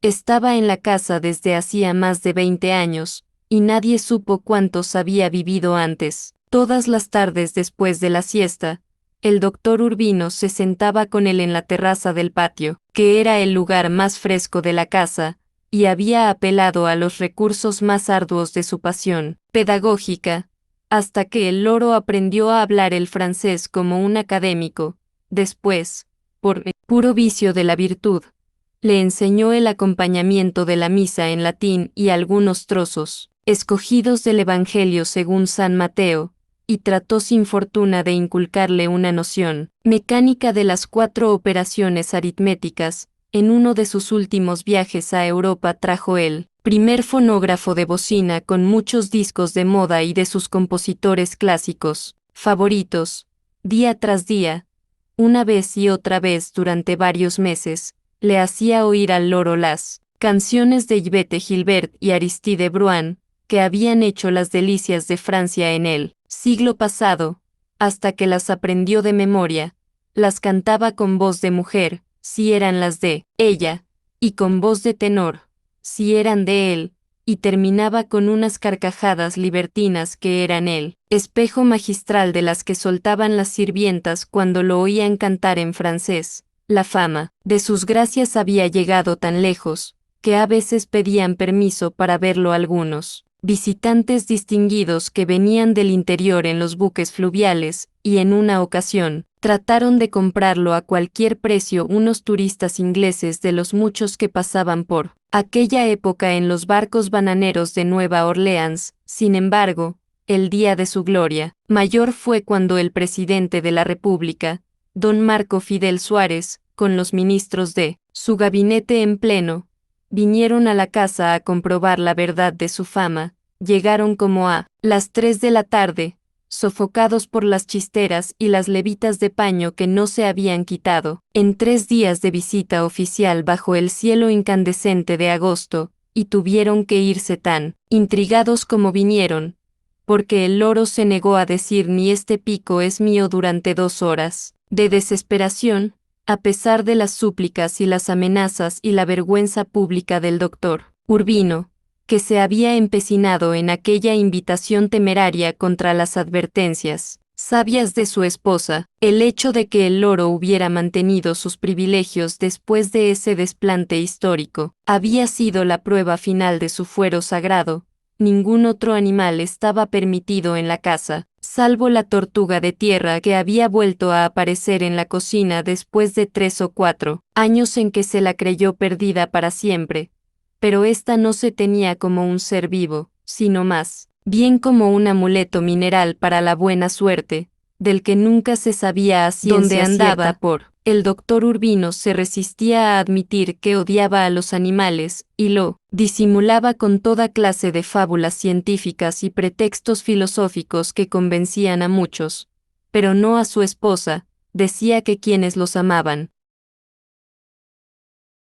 Estaba en la casa desde hacía más de 20 años, y nadie supo cuántos había vivido antes. Todas las tardes después de la siesta, el doctor Urbino se sentaba con él en la terraza del patio, que era el lugar más fresco de la casa, y había apelado a los recursos más arduos de su pasión pedagógica, hasta que el loro aprendió a hablar el francés como un académico. Después, por puro vicio de la virtud, le enseñó el acompañamiento de la misa en latín y algunos trozos escogidos del Evangelio según San Mateo, y trató sin fortuna de inculcarle una noción mecánica de las 4 operaciones aritméticas. En uno de sus últimos viajes a Europa trajo el primer fonógrafo de bocina con muchos discos de moda y de sus compositores clásicos favoritos. Día tras día, una vez y otra vez durante varios meses, le hacía oír al loro las canciones de Yvette Gilbert y Aristide Bruant, que habían hecho las delicias de Francia en el siglo pasado, hasta que las aprendió de memoria. Las cantaba con voz de mujer, si eran las de ella, y con voz de tenor, si eran de él, y terminaba con unas carcajadas libertinas que eran el espejo magistral de las que soltaban las sirvientas cuando lo oían cantar en francés. La fama de sus gracias había llegado tan lejos, que a veces pedían permiso para verlo algunos visitantes distinguidos que venían del interior en los buques fluviales, y en una ocasión, trataron de comprarlo a cualquier precio unos turistas ingleses de los muchos que pasaban por aquella época en los barcos bananeros de Nueva Orleans. Sin embargo, el día de su gloria mayor fue cuando el presidente de la República, don Marco Fidel Suárez, con los ministros de su gabinete en pleno, vinieron a la casa a comprobar la verdad de su fama. Llegaron como a las 3 de la tarde, sofocados por las chisteras y las levitas de paño que no se habían quitado, en 3 días de visita oficial bajo el cielo incandescente de agosto, y tuvieron que irse tan intrigados como vinieron, porque el loro se negó a decir ni este pico es mío durante 2 horas de desesperación, a pesar de las súplicas y las amenazas y la vergüenza pública del doctor Urbino, que se había empecinado en aquella invitación temeraria contra las advertencias sabias de su esposa. El hecho de que el loro hubiera mantenido sus privilegios después de ese desplante histórico había sido la prueba final de su fuero sagrado. Ningún otro animal estaba permitido en la casa, salvo la tortuga de tierra que había vuelto a aparecer en la cocina después de 3 o 4 años en que se la creyó perdida para siempre. Pero ésta no se tenía como un ser vivo, sino más bien como un amuleto mineral para la buena suerte, del que nunca se sabía a ciencia cierta por. El doctor Urbino se resistía a admitir que odiaba a los animales, y lo disimulaba con toda clase de fábulas científicas y pretextos filosóficos que convencían a muchos, pero no a su esposa. Decía que quienes los amaban